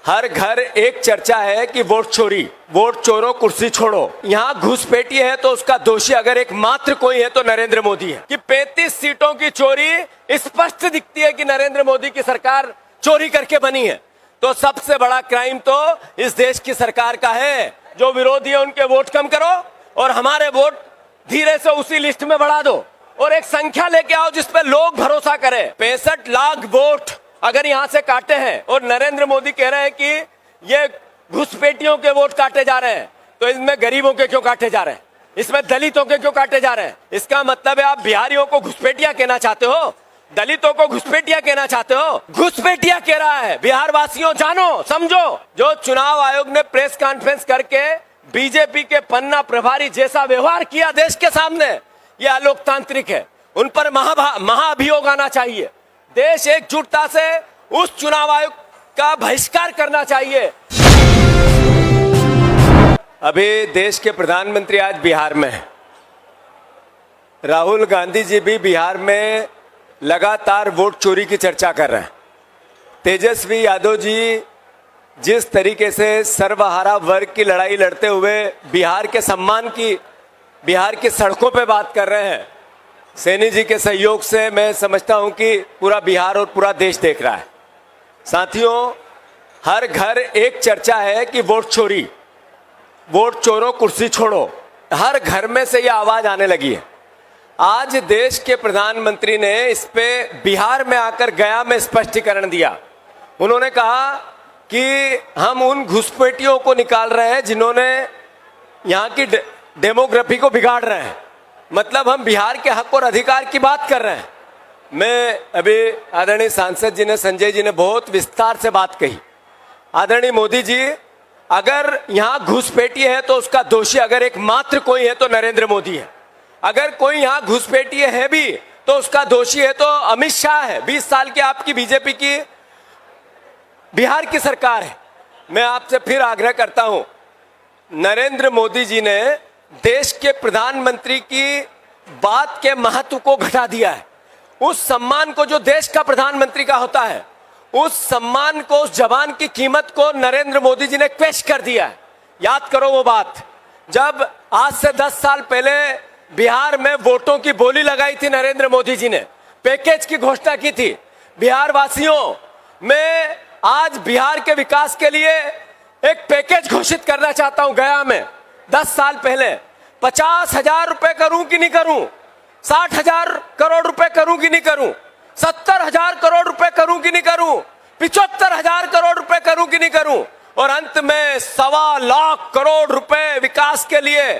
हर घर एक चर्चा है कि वोट चोरी, वोट चोरो कुर्सी छोड़ो। यहाँ घुसपैठी है तो उसका दोषी अगर एक मात्र कोई है तो नरेंद्र मोदी है। कि 35 सीटों की चोरी स्पष्ट दिखती है कि नरेंद्र मोदी की सरकार चोरी करके बनी है। तो सबसे बड़ा क्राइम तो इस देश की सरकार का है। जो विरोधी है उनके वोट कम करो और हमारे वोट धीरे से उसी लिस्ट में बढ़ा दो और एक संख्या लेके आओ जिसपे लोग भरोसा करें। 65 लाख वोट अगर यहाँ से काटे हैं और नरेंद्र मोदी कह रहे हैं कि ये घुसपैठियों के वोट काटे जा रहे हैं, तो इसमें गरीबों के क्यों काटे जा रहे हैं, इसमें दलितों के क्यों काटे जा रहे हैं? इसका मतलब है आप बिहारियों को घुसपैठिया कहना चाहते हो, दलितों को घुसपैठिया कहना चाहते हो। घुसपैठिया कह रहा है। बिहार वासियों जानो समझो, जो चुनाव आयोग ने प्रेस कॉन्फ्रेंस करके बीजेपी के पन्ना प्रभारी जैसा व्यवहार किया देश के सामने, ये अलोकतांत्रिक है। उन पर महाअभियोग आना चाहिए। देश एकजुटता से उस चुनाव आयोग का बहिष्कार करना चाहिए। अभी देश के प्रधानमंत्री आज बिहार में हैं। राहुल गांधी जी भी बिहार में लगातार वोट चोरी की चर्चा कर रहे हैं। तेजस्वी यादव जी जिस तरीके से सर्वहारा वर्ग की लड़ाई लड़ते हुए बिहार के सम्मान की, बिहार की सड़कों पे बात कर रहे हैं, सैनी जी के सहयोग से मैं समझता हूं कि पूरा बिहार और पूरा देश देख रहा है। साथियों, हर घर एक चर्चा है कि वोट चोरी, वोट चोरो कुर्सी छोड़ो। हर घर में से यह आवाज आने लगी है। आज देश के प्रधानमंत्री ने इस पे बिहार में आकर गया में स्पष्टीकरण दिया। उन्होंने कहा कि हम उन घुसपैठियों को निकाल रहे हैं जिन्होंने यहाँ की डेमोग्राफी को बिगाड़ रहे हैं। मतलब हम बिहार के हक और अधिकार की बात कर रहे हैं। मैं अभी आदरणीय सांसद जी ने, संजय जी ने बहुत विस्तार से बात कही। आदरणीय मोदी जी, अगर यहाँ घुसपैठी है तो उसका दोषी अगर एक मात्र कोई है तो नरेंद्र मोदी है। अगर कोई यहाँ घुसपैठी है भी तो उसका दोषी है तो अमित शाह है। 20 साल की आपकी बीजेपी की बिहार की सरकार है। मैं आपसे फिर आग्रह करता हूं, नरेंद्र मोदी जी ने देश के प्रधानमंत्री की बात के महत्व को घटा दिया है। उस सम्मान को जो देश का प्रधानमंत्री का होता है, उस सम्मान को, उस जवान की कीमत को नरेंद्र मोदी जी ने क्वेश कर दिया है। याद करो वो बात, जब आज से 10 साल पहले बिहार में वोटों की बोली लगाई थी नरेंद्र मोदी जी ने, पैकेज की घोषणा की थी। बिहार वासियों, मैं आज बिहार के विकास के लिए एक पैकेज घोषित करना चाहता हूं। गया में 10 साल पहले 50,000 रुपए करूं कि नहीं करूं, 60,000 करोड़ रुपए करूं कि नहीं करूं, 70,000 करोड़ रुपए करूं कि नहीं करूं, 75,000 करोड़ रुपए करूं कि नहीं करूं, और अंत में 1.25 लाख करोड़ रुपए विकास के लिए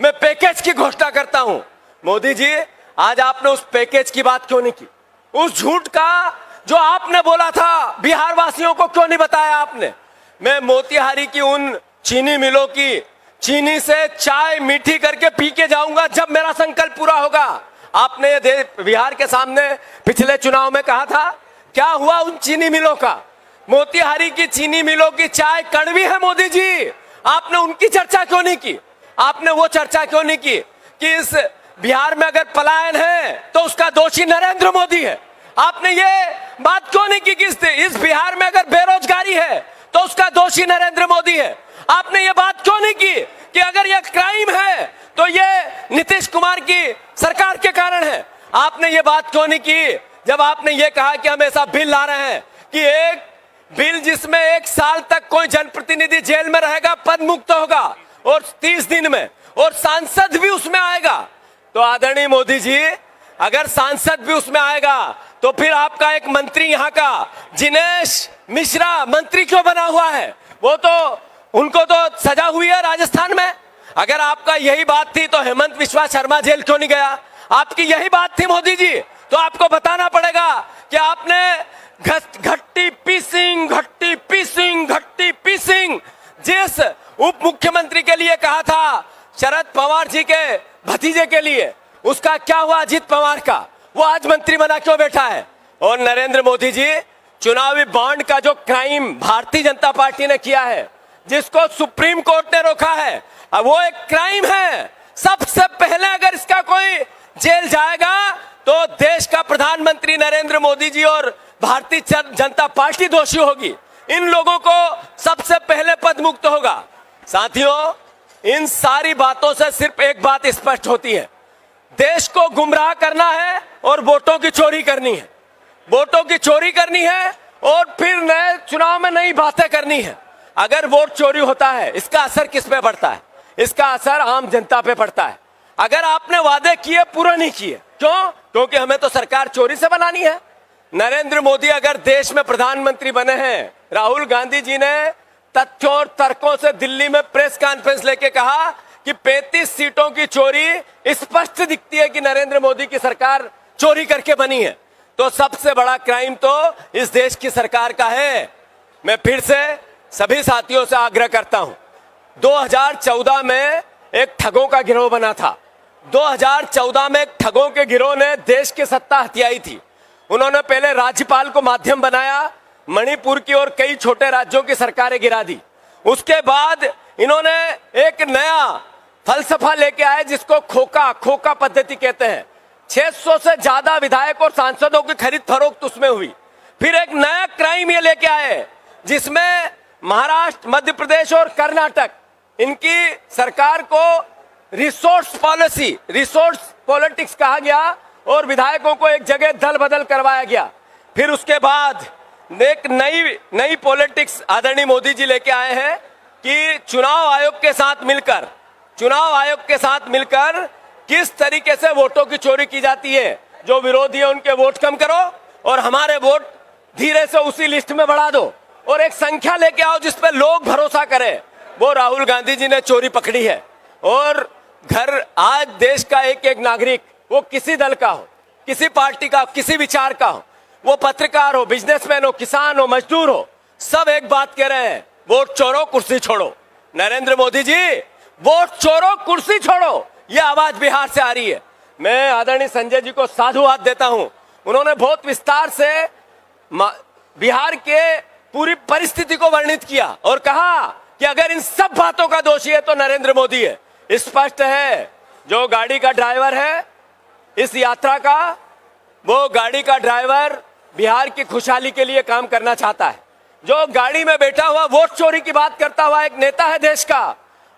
मैं पैकेज की घोषणा करता हूं। मोदी जी, आज आपने उस पैकेज की बात क्यों नहीं की? उस झूठ का जो आपने बोला था बिहार वासियों को क्यों नहीं बताया आपने? मैं मोतिहारी की उन चीनी मिलों की चीनी से चाय मीठी करके पी के जाऊंगा जब मेरा संकल्प पूरा होगा। आपने बिहार के सामने पिछले चुनाव में कहा था, क्या हुआ उन चीनी मिलों का? मोतिहारी की चीनी मिलों की चाय कड़वी है मोदी जी, आपने उनकी चर्चा क्यों नहीं की? आपने वो चर्चा क्यों नहीं की कि इस बिहार में अगर पलायन है तो उसका दोषी नरेंद्र मोदी है? आपने ये बात क्यों नहीं की कि इस बिहार में अगर बेरोजगारी है तो उसका दोषी नरेंद्र मोदी है? आपने ये बात क्यों नहीं की कि अगर ये क्राइम है तो ये नीतीश कुमार की सरकार के कारण है? आपने ये बात क्यों नहीं की जब आपने ये कहा कि हम ऐसा बिल ला रहे हैं कि एक बिल जिसमें 1 साल तक कोई जनप्रतिनिधि जेल में रहेगा, पद मुक्त होगा और 30 दिन में, और सांसद भी उसमें आएगा। तो आदरणीय मोदी जी, अगर सांसद भी उसमें आएगा तो फिर आपका एक मंत्री यहाँ का जिनेश मिश्रा मंत्री क्यों बना हुआ है? वो तो, उनको तो सजा हुई है राजस्थान में। अगर आपका यही बात थी तो हेमंत बिस्वा शर्मा जेल क्यों नहीं गया? आपकी यही बात थी मोदी जी, तो आपको बताना पड़ेगा कि आपने घट्टी पीसिंग जिस उप मुख्यमंत्री के लिए कहा था, शरद पवार जी के भतीजे के लिए, उसका क्या हुआ? अजीत पवार का, वो आज मंत्री बना क्यों बैठा है? और नरेंद्र मोदी जी, चुनावी बॉन्ड का जो क्राइम भारतीय जनता पार्टी ने किया है, जिसको सुप्रीम कोर्ट ने रोका है, अब वो एक क्राइम है। सबसे पहले अगर इसका कोई जेल जाएगा तो देश का प्रधानमंत्री नरेंद्र मोदी जी और भारतीय जनता पार्टी दोषी होगी। इन लोगों को नकद मुक्त होगा। साथियों, इन सारी बातों से सिर्फ एक बात स्पष्ट होती है, देश को गुमराह करना है और वोटों की चोरी करनी है। वोटों की चोरी करनी है और फिर नए चुनाव में नई बातें करनी है। अगर वोट चोरी होता है, इसका असर किस पे पड़ता है? इसका असर आम जनता पे पड़ता है। अगर आपने वादे किए पूरा नहीं किए, क्यों? क्योंकि हमें तो सरकार चोरी से बनानी है। नरेंद्र मोदी अगर देश में प्रधानमंत्री बने हैं, राहुल गांधी जी ने तथ्यों और तर्कों से दिल्ली में प्रेस कॉन्फ्रेंस लेके कहा कि 35 सीटों की चोरी स्पष्ट दिखती है कि नरेंद्र मोदी की सरकार चोरी करके बनी है। तो सबसे बड़ा क्राइम तो इस देश की सरकार का है। मैं फिर से सभी साथियों से आग्रह करता हूं, 2014 में एक ठगों का गिरोह बना था। 2014 में एक ठगों के गिरोह ने देश की सत्ता हथियाई थी। उन्होंने पहले राज्यपाल को माध्यम बनाया, मणिपुर की और कई छोटे राज्यों की सरकारें गिरा दी। उसके बाद इन्होंने एक नया फलसफा लेके आए जिसको खोखा पद्धति कहते हैं। 600 से ज्यादा विधायक और सांसदों की खरीद फरोख्त उसमें हुई। फिर एक नया क्राइम ये लेके आए जिसमें महाराष्ट्र, मध्य प्रदेश और कर्नाटक, इनकी सरकार को रिसोर्स पॉलिटिक्स कहा गया और विधायकों को एक जगह दल बदल करवाया गया। फिर उसके बाद एक नई पॉलिटिक्स आदरणीय मोदी जी लेके आए हैं कि चुनाव आयोग के साथ मिलकर किस तरीके से वोटों की चोरी की जाती है। जो विरोधी है उनके वोट कम करो और हमारे वोट धीरे से उसी लिस्ट में बढ़ा दो और एक संख्या लेके आओ जिस पे लोग भरोसा करें। वो राहुल गांधी जी ने चोरी पकड़ी है। और आज देश का एक एक नागरिक, वो किसी दल का हो, किसी पार्टी का, किसी विचार का हो, वो पत्रकार हो, बिजनेसमैन हो, किसान हो, मजदूर हो, सब एक बात कह रहे हैं, वोट चोरो कुर्सी छोड़ो। नरेंद्र मोदी जी, वोट चोरो कुर्सी छोड़ो, ये आवाज बिहार से आ रही है। मैं आदरणीय संजय जी को साधुवाद देता हूं। उन्होंने बहुत विस्तार से बिहार के पूरी परिस्थिति को वर्णित किया और कहा कि अगर इन सब बातों का दोषी है तो नरेंद्र मोदी है। स्पष्ट है, जो गाड़ी का ड्राइवर है इस यात्रा का, वो गाड़ी का ड्राइवर बिहार की खुशहाली के लिए काम करना चाहता है। जो गाड़ी में बैठा हुआ वोट चोरी की बात करता हुआ एक नेता है देश का,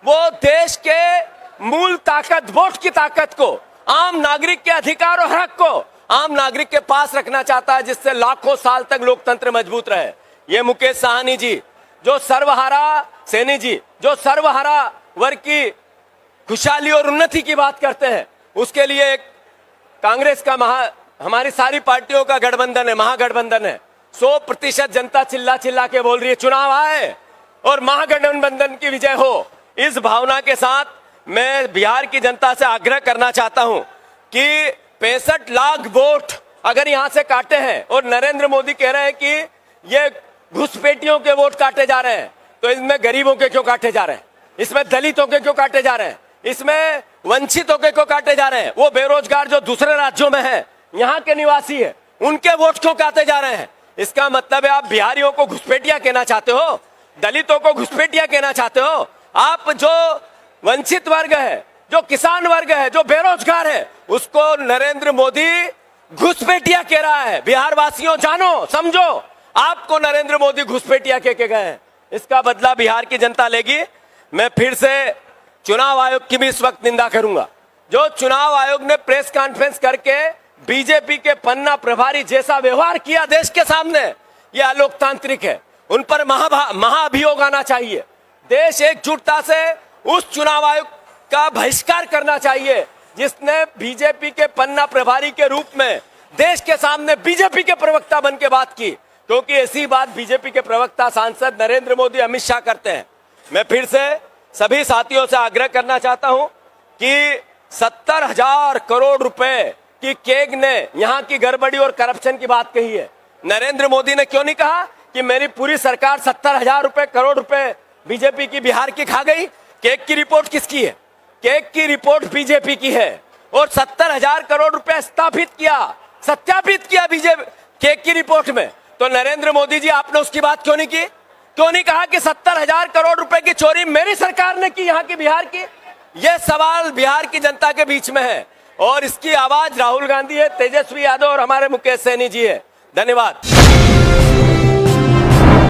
वो देश के मूल ताकत, वोट की ताकत को, आम नागरिक के अधिकार और हक को आम नागरिक के पास रखना चाहता है, जिससे लाखों साल तक लोकतंत्र मजबूत रहे। ये मुकेश साहनी जी, जो सर्वहारा सैनी जी, जो सर्वहारा वर्ग की खुशहाली और उन्नति की बात करते हैं, उसके लिए एक कांग्रेस का हमारी सारी पार्टियों का गठबंधन है, महागठबंधन है। 100% जनता चिल्ला के बोल रही है चुनाव आए और महागठबंधन की विजय हो। इस भावना के साथ मैं बिहार की जनता से आग्रह करना चाहता हूं कि 65 लाख वोट अगर यहां से काटे हैं और नरेंद्र मोदी कह रहे हैं कि ये घुसपैठियों के वोट काटे जा रहे हैं, तो इसमें गरीबों के क्यों काटे जा रहे हैं? इसमें दलितों के क्यों काटे जा रहे हैं? इसमें वंचितों के क्यों काटे जा रहे हैं? वो बेरोजगार जो दूसरे राज्यों में है, यहाँ के निवासी है, उनके वोट क्यों काटे जा रहे हैं? इसका मतलब है आप बिहारियों को घुसपैठिया कहना चाहते हो, दलितों को घुसपैठिया कहना चाहते हो। आप जो वंचित वर्ग है, जो किसान वर्ग है, जो बेरोजगार है, उसको नरेंद्र मोदी घुसपैठिया कह रहा है। बिहार वासियों जानो, समझो, आपको नरेंद्र मोदी घुसपैठिया कह के गए हैं। इसका बदला बिहार की जनता लेगी। मैं फिर से चुनाव आयोग की भी इस वक्त निंदा करूंगा। जो चुनाव आयोग ने प्रेस कॉन्फ्रेंस करके बीजेपी के पन्ना प्रभारी जैसा व्यवहार किया देश के सामने, यह अलोकतांत्रिक है। उन पर महाअभियोग आना चाहिए। देश एकजुटता से उस चुनाव आयोग का बहिष्कार करना चाहिए जिसने बीजेपी के पन्ना प्रभारी के रूप में देश के सामने बीजेपी के प्रवक्ता बन के बात की, क्योंकि ऐसी बात बीजेपी के प्रवक्ता सांसद नरेंद्र मोदी, अमित शाह करते हैं। मैं फिर से सभी साथियों से आग्रह करना चाहता हूं कि 70,000 करोड़ रुपए की केग ने यहाँ की गड़बड़ी और करप्शन की बात कही है। नरेंद्र मोदी ने क्यों नहीं कहा कि मेरी पूरी सरकार 70,000 करोड़ रुपए बीजेपी की बिहार की खा गई? केग की रिपोर्ट किसकी है? केग की रिपोर्ट बीजेपी की है और 70,000 करोड़ रुपए सत्यापित किया बीजेपी केग की रिपोर्ट में। तो नरेंद्र मोदी जी, आपने उसकी बात क्यों नहीं की? क्यों नहीं कहा कि 70,000 करोड़ रुपए की चोरी मेरी सरकार ने की, यहाँ की बिहार की? यह सवाल बिहार की जनता के बीच में है और इसकी आवाज राहुल गांधी है, तेजस्वी यादव और हमारे मुकेश सैनी जी है। धन्यवाद।